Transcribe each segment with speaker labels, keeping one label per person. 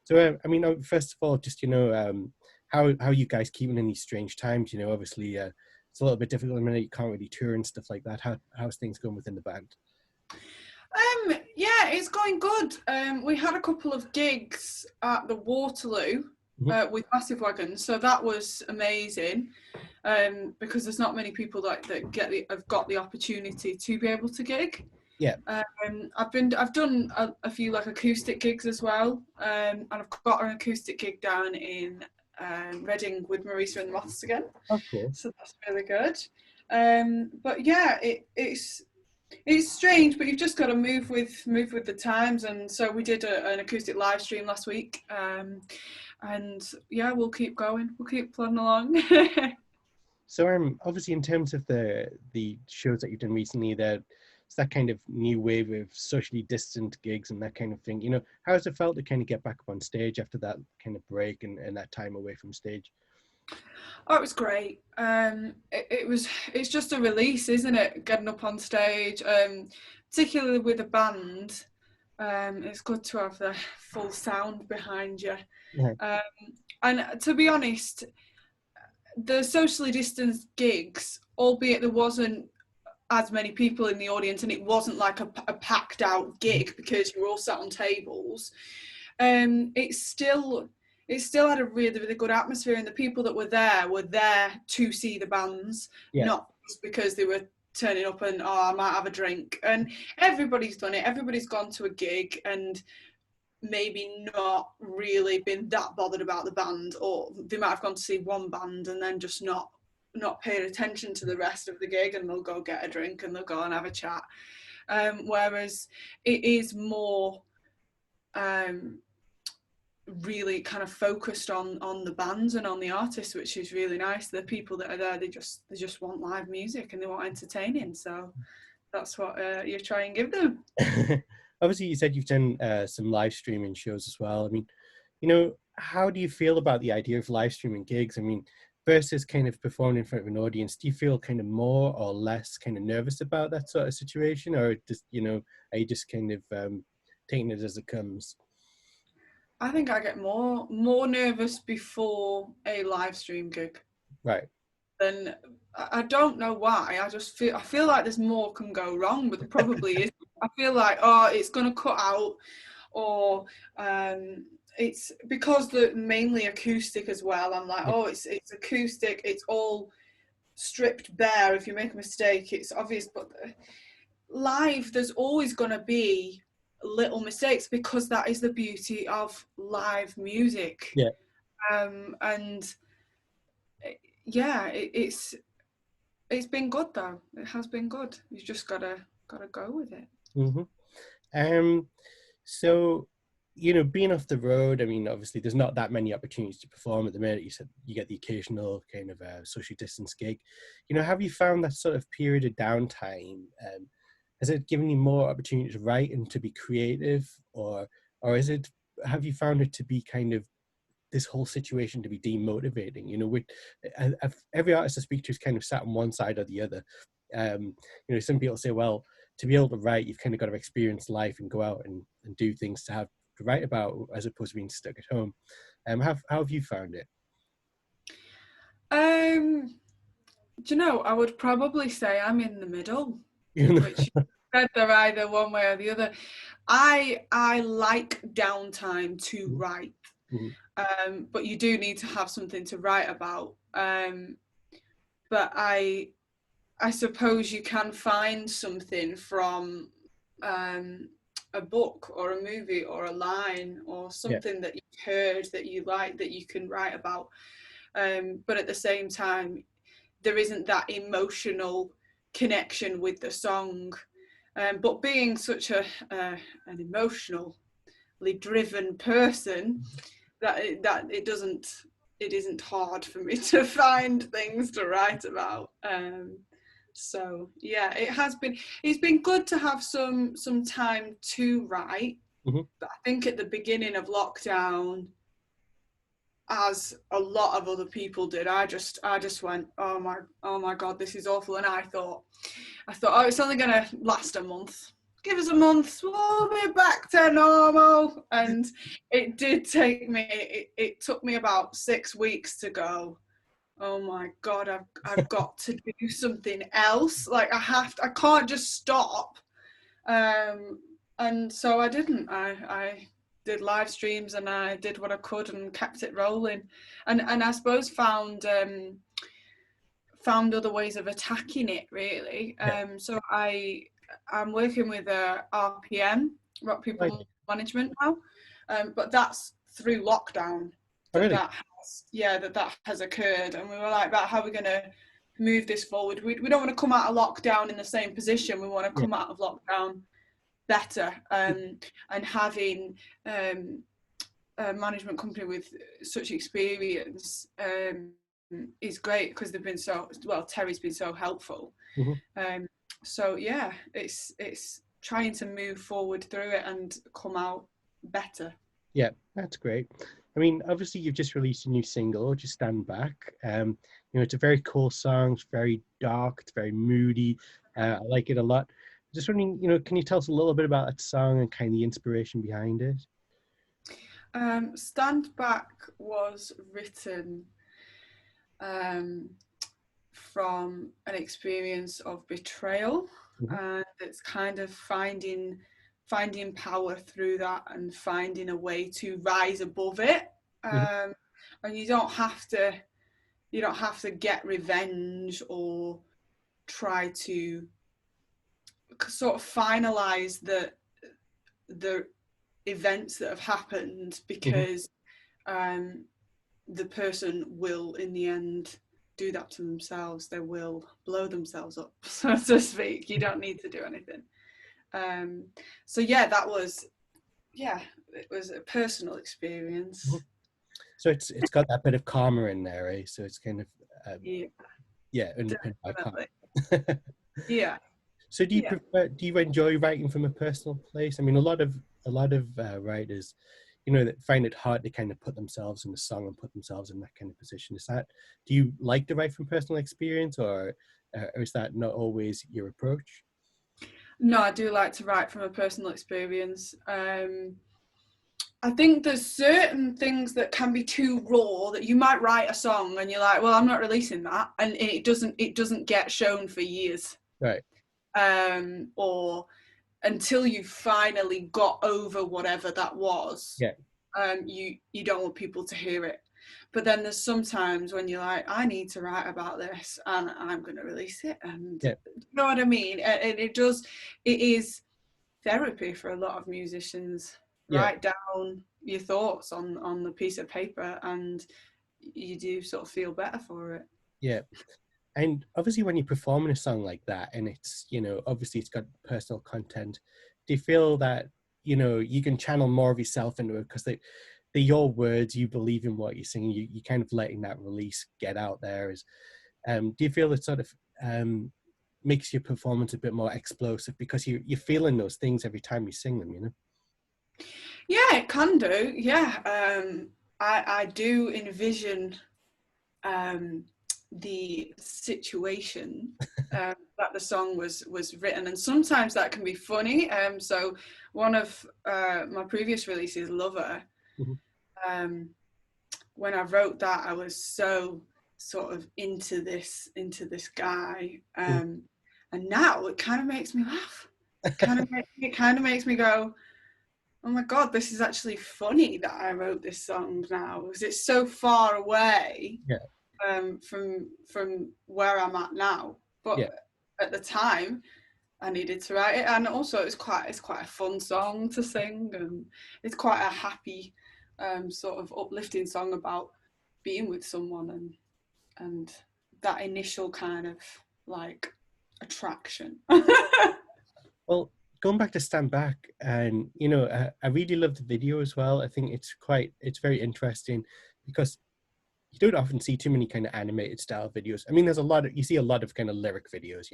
Speaker 1: So, I mean, first of all, just, how you guys keeping in these strange times? Obviously, it's a little bit difficult. I mean, you can't really tour and stuff like that. How's things going within the band?
Speaker 2: Yeah, it's going good. We had a couple of gigs at the Waterloo with Massive Wagons, so that was amazing. Because there's not many people that have got the opportunity to be able to gig.
Speaker 1: Yeah.
Speaker 2: I've done a few like acoustic gigs as well, and I've got an acoustic gig down in Reading with Marisa and the Moths again.
Speaker 1: Oh, cool.
Speaker 2: So that's really good. But yeah, it's strange, but you've just got to move with the times. And so we did an acoustic live stream last week, and yeah, we'll keep going. We'll keep plodding along.
Speaker 1: So, obviously, in terms of the shows that you've done recently, it's that kind of new wave of socially distant gigs and that kind of thing. How has it felt to kind of get back up on stage after that kind of break and that time away from stage?
Speaker 2: Oh, it was great. It's just a release, isn't it? Getting up on stage, particularly with a band. It's good to have the full sound behind you.
Speaker 1: Yeah.
Speaker 2: And to be honest, the socially distanced gigs, albeit there wasn't as many people in the audience and it wasn't like a packed out gig because you were all sat on tables, it still had a really, really good atmosphere, and the people that were there to see the bands, not just because they were turning up and I might have a drink. And everybody's done it. Everybody's gone to a gig and maybe not really been that bothered about the band, or they might have gone to see one band and then just not paying attention to the rest of the gig, and they'll go get a drink and they'll go and have a chat. Whereas it is more really kind of focused on the bands and on the artists, which is really nice. The people that are there, they just want live music and they want entertaining. So that's what you try and give them.
Speaker 1: Obviously, you said you've done some live streaming shows as well. I mean, how do you feel about the idea of live streaming gigs? I mean, versus kind of performing in front of an audience, do you feel kind of more or less kind of nervous about that sort of situation, or just, are you just kind of taking it as it comes?
Speaker 2: I think I get more nervous before a live stream gig.
Speaker 1: Right.
Speaker 2: Then I don't know why. I feel like there's more can go wrong, but there probably is. I feel like it's going to cut out, or it's because they're mainly acoustic as well. I'm like, it's acoustic. It's all stripped bare. If you make a mistake, it's obvious. But live, there's always going to be little mistakes because that is the beauty of live music.
Speaker 1: Yeah.
Speaker 2: And yeah, it's been good though. It has been good. You've just gotta go with it.
Speaker 1: Mm-hmm. So, being off the road, I mean, obviously there's not that many opportunities to perform at the minute. You said you get the occasional kind of social distance gig. Have you found that sort of period of downtime, has it given you more opportunity to write and to be creative, or have you found it to be kind of this whole situation to be demotivating? Every artist I speak to is kind of sat on one side or the other. Some people say, well, to be able to write, you've kind of got to experience life and go out and do things to have to write about, as opposed to being stuck at home. How have you found it?
Speaker 2: Do you know, I would probably say I'm in the middle, which they're either one way or the other. I like downtime to write.
Speaker 1: Mm-hmm.
Speaker 2: But you do need to have something to write about. But I suppose you can find something from a book or a movie or a line or something that you've heard that you like that you can write about. But at the same time, there isn't that emotional connection with the song. But being such an emotionally driven person, that it isn't hard for me to find things to write about. So yeah, it's been good to have some time to write.
Speaker 1: Mm-hmm.
Speaker 2: But I think at the beginning of lockdown, as a lot of other people did, I just went, oh my god, this is awful. And I thought, oh, it's only gonna last a month. give us a month, we'll be back to normal. And it did take me, it took me about 6 weeks to go, oh my God, I've got to do something else. Like I can't just stop. And so I didn't. I did live streams and I did what I could and kept it rolling. And I suppose found other ways of attacking it, really. So I'm working with RPM, Rock People Management now, but that's through lockdown that has occurred, and we were like, about how we're going to move this forward. We don't want to come out of lockdown in the same position. We want to come out of lockdown better, and having a management company with such experience is great, because they've been Terry's been so helpful. So yeah, it's trying to move forward through it and come out better.
Speaker 1: Yeah, that's great. I mean, obviously you've just released a new single, Just Stand Back. It's a very cool song. It's very dark. It's very moody. I like it a lot. Just wondering, can you tell us a little bit about that song and kind of the inspiration behind it?
Speaker 2: Stand Back was written from an experience of betrayal, and it's kind of finding power through that and finding a way to rise above it. And you don't have to get revenge or try to sort of finalize the events that have happened, because the person will in the end do that to themselves. They will blow themselves up, so to speak. You don't need to do anything. So yeah, it was a personal experience.
Speaker 1: So it's got that bit of karma in there, eh? So it's kind of underpinned by karma.
Speaker 2: Yeah.
Speaker 1: So do you enjoy writing from a personal place? I mean, a lot of writers, that find it hard to kind of put themselves in the song and put themselves in that kind of position. Do you like to write from personal experience, or is that not always your approach?
Speaker 2: No, I do like to write from a personal experience. I think there's certain things that can be too raw, that you might write a song and you're like, well, I'm not releasing that, and it doesn't get shown for years.
Speaker 1: Right.
Speaker 2: Or until you finally got over whatever that was. You don't want people to hear it. But then there's sometimes when you're like, I need to write about this and I'm going to release it. And you know what I mean? And it is therapy for a lot of musicians. Write down your thoughts on the piece of paper, and you do sort of feel better for it.
Speaker 1: Yeah. And obviously when you're performing a song like that, and it's, obviously it's got personal content, do you feel that, you can channel more of yourself into it because they're your words, you believe in what you're singing, you kind of letting that release get out there? Do you feel it sort of makes your performance a bit more explosive because you're feeling those things every time you sing them,
Speaker 2: Yeah, it can do. Yeah. I do envision the situation that the song was written, and sometimes that can be funny. So one of my previous releases, Lover, when I wrote that, I was so sort of into this guy, and now it kind of makes me laugh. It kind of makes me go, oh my God, this is actually funny that I wrote this song now, because it's so far away from where I'm at now. But at the time, I needed to write it, and also it's quite a fun song to sing, and it's quite a happy sort of uplifting song about being with someone and that initial kind of like attraction.
Speaker 1: Well, going back to Stand Back, and I really love the video as well. I think it's very interesting because you don't often see too many kind of animated style videos. I mean, you see a lot of kind of lyric videos,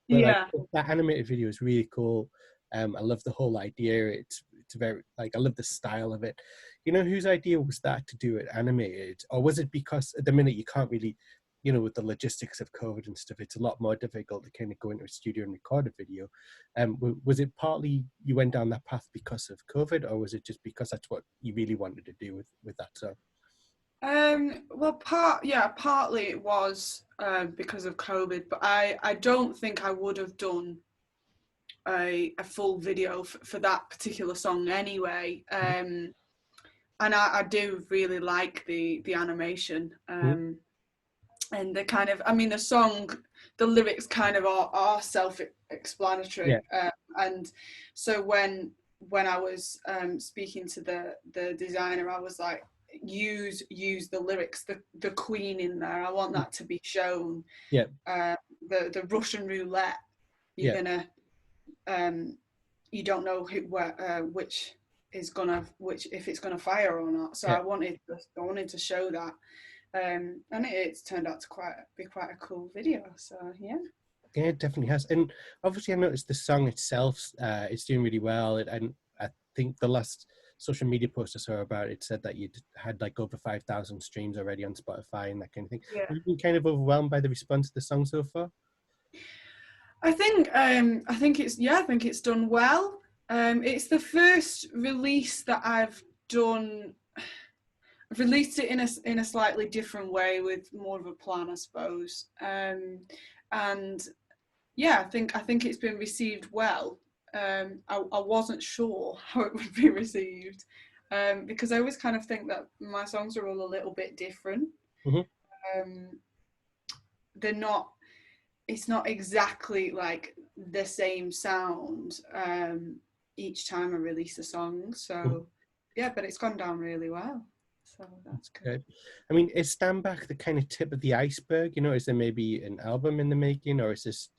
Speaker 1: but like, that animated video is really cool. I love the whole idea. It's very, like, I love the style of it. Whose idea was that to do it animated, or was it because at the minute you can't really you know, with the logistics of COVID and stuff, it's a lot more difficult to kind of go into a studio and record a video. Was it partly you went down that path because of COVID, or was it just because that's what you really wanted to do with that song?
Speaker 2: Well, partly it was because of COVID, but I don't think I would have done a full video for that particular song anyway. And I do really like the animation. And the kind of, I mean, the song, the lyrics kind of are self-explanatory.
Speaker 1: Yeah.
Speaker 2: And so when I was speaking to the designer, I was like, use the lyrics, the Queen in there. I want that to be shown.
Speaker 1: Yeah.
Speaker 2: The Russian roulette. You're gonna, you don't know which if it's gonna fire or not. So I wanted to show that. And it's turned out to be quite a cool video. So yeah.
Speaker 1: Yeah, it definitely has. And obviously I noticed the song itself, it's doing really well. And I think the last social media post I saw about it said that you'd had like over 5,000 streams already on Spotify and that kind of thing.
Speaker 2: Yeah.
Speaker 1: Have you been kind of overwhelmed by the response to the song so far?
Speaker 2: I think it's done well. It's the first release that I've done. I've released it in a slightly different way with more of a plan, I suppose. And yeah, I think it's been received well. I wasn't sure how it would be received because I always kind of think that my songs are all a little bit different. They're not. It's not exactly like the same sound each time I release a song. So yeah, but it's gone down really well. So that's good.
Speaker 1: I mean, is Stand Back the kind of tip of the iceberg? You know, is there maybe an album in the making, or is this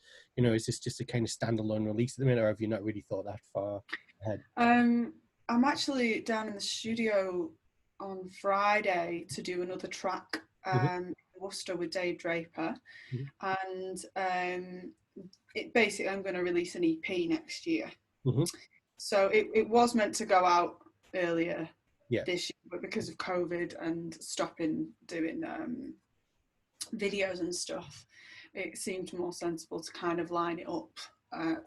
Speaker 1: just a kind of standalone release at the minute, or have you not really thought that far ahead?
Speaker 2: I'm actually down in the studio on Friday to do another track in Worcester with Dave Draper, and basically I'm going to release an EP next year. So it was meant to go out earlier this year, but because of COVID and stopping doing videos and stuff, it seemed more sensible to kind of line it up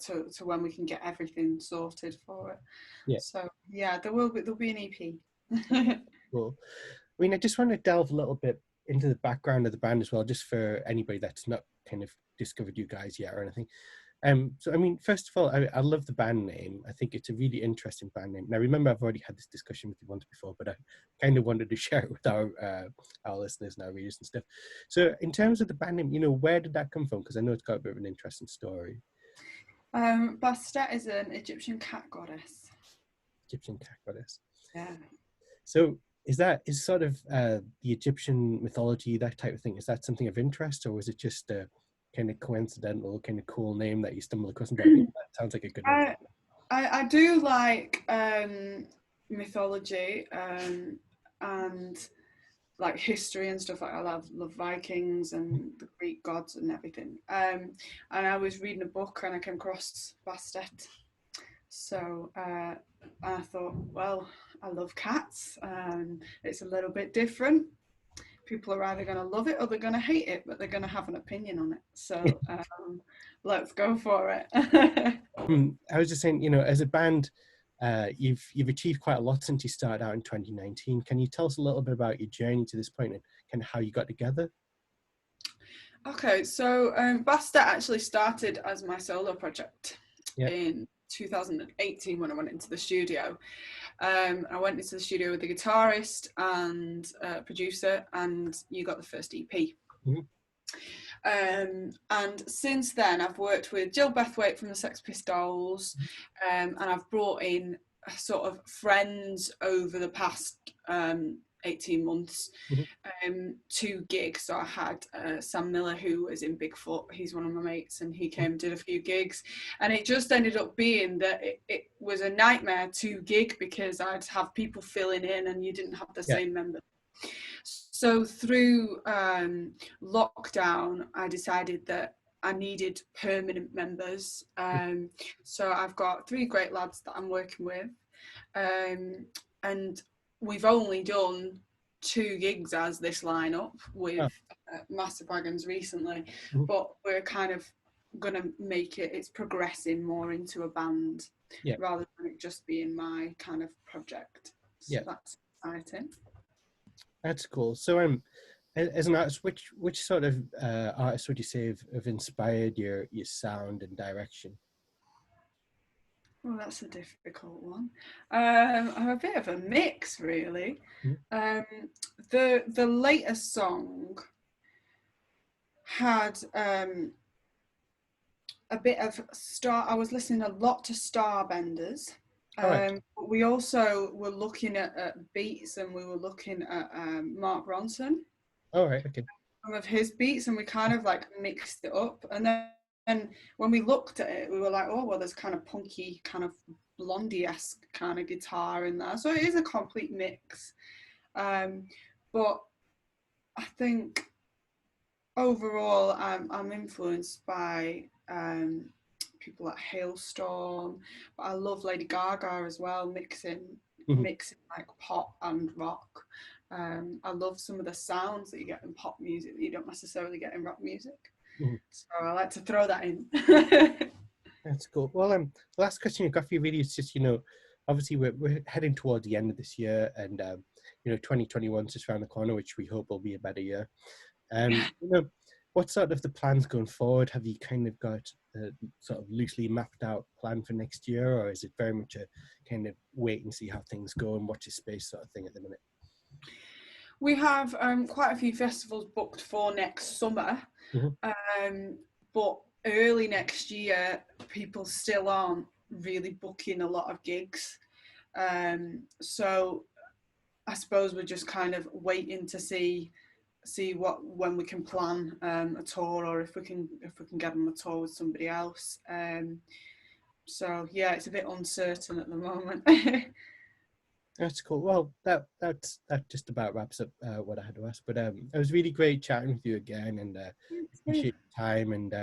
Speaker 2: to when we can get everything sorted for it. Yeah. So yeah, there'll be an EP.
Speaker 1: Cool. I mean, I just want to delve a little bit into the background of the band as well, just for anybody that's not kind of discovered you guys yet or anything. So, I mean, first of all, I love the band name. I think it's a really interesting band name. Now, remember, I've already had this discussion with you once before, but I kind of wanted to share it with our listeners and our readers and stuff. So, in terms of the band name, you know, where did that come from? Because I know it's got a bit of an interesting story.
Speaker 2: Bastette is an Egyptian cat goddess.
Speaker 1: Egyptian cat goddess.
Speaker 2: Yeah.
Speaker 1: So, is sort of the Egyptian mythology, that type of thing, is that something of interest, or was it just a kind of coincidental, kind of cool name that you stumbled across? And that sounds like a good name.
Speaker 2: I do like mythology and like history and stuff. Like I love Vikings and the Greek gods and everything. And I was reading a book and I came across Bastette. So I thought, well, I love cats. It's a little bit different. People are either going to love it or they're going to hate it, but they're going to have an opinion on it. So let's go for it.
Speaker 1: I was just saying, you know, as a band, you've achieved quite a lot since you started out in 2019. Can you tell us a little bit about your journey to this point and kind of how you got together?
Speaker 2: Okay, so Bastette actually started as my solo project in 2018 when I went into the studio. I went into the studio with the guitarist and producer, and you got the first EP. And since then, I've worked with Jill Bethwaite from the Sex Pistols, and I've brought in sort of friends over the past 18 months to gigs. So I had Sam Miller, who was in Bigfoot. He's one of my mates, and he came and did a few gigs, and it just ended up being that it was a nightmare to gig because I'd have people filling in and you didn't have the same members. So through lockdown, I decided that I needed permanent members. So I've got 3 great lads that I'm working with, and we've only done 2 gigs as this lineup
Speaker 1: Oh,
Speaker 2: with Massive Wagons recently,
Speaker 1: mhm.
Speaker 2: but we're kind of gonna make it's progressing more into a band
Speaker 1: Yeah,
Speaker 2: rather than it just being my kind of project. So
Speaker 1: yeah,
Speaker 2: that's exciting.
Speaker 1: that's cool. So as an artist, which sort of artists would you say have inspired your sound and direction?
Speaker 2: Well, that's a difficult one. I'm a bit of a mix, really.
Speaker 1: Mhm.
Speaker 2: Um, the latest song had a bit of star. I was listening a lot to Starbenders.
Speaker 1: All right.
Speaker 2: But we also were looking at beats, and we were looking at Mark Ronson,
Speaker 1: All right. Okay.
Speaker 2: some of his beats, and we kind of like mixed it up. And then and when we looked at it, we were like, oh well, there's kind of punky, kind of Blondie-esque kind of guitar in there. So it is a complete mix. Um, but I think overall, I'm influenced by people like Hailstorm, but I love Lady Gaga as well,
Speaker 1: Mhm.
Speaker 2: mixing like pop and rock. I love some of the sounds that you get in pop music that you don't necessarily get in rock music.
Speaker 1: Mhm.
Speaker 2: So I like to throw that in.
Speaker 1: That's cool. Well, the last question I've got for you really is just, obviously we're heading towards the end of this year, and 2021 is just around the corner, which we hope will be a better year. What sort of the plans going forward? Have you kind of got a sort of loosely mapped out plan for next year, or is it very much a kind of wait and see how things go and watch your space sort of thing at the minute?
Speaker 2: We have quite a few festivals booked for next summer,
Speaker 1: Mhm.
Speaker 2: but early next year, people still aren't really booking a lot of gigs. So I suppose we're just kind of waiting to see when we can plan a tour, or if we can get on a tour with somebody else. So yeah, it's a bit uncertain at the moment.
Speaker 1: That's cool. Well, that just about wraps up what I had to ask. But it was really great chatting with you again, and appreciate your time. And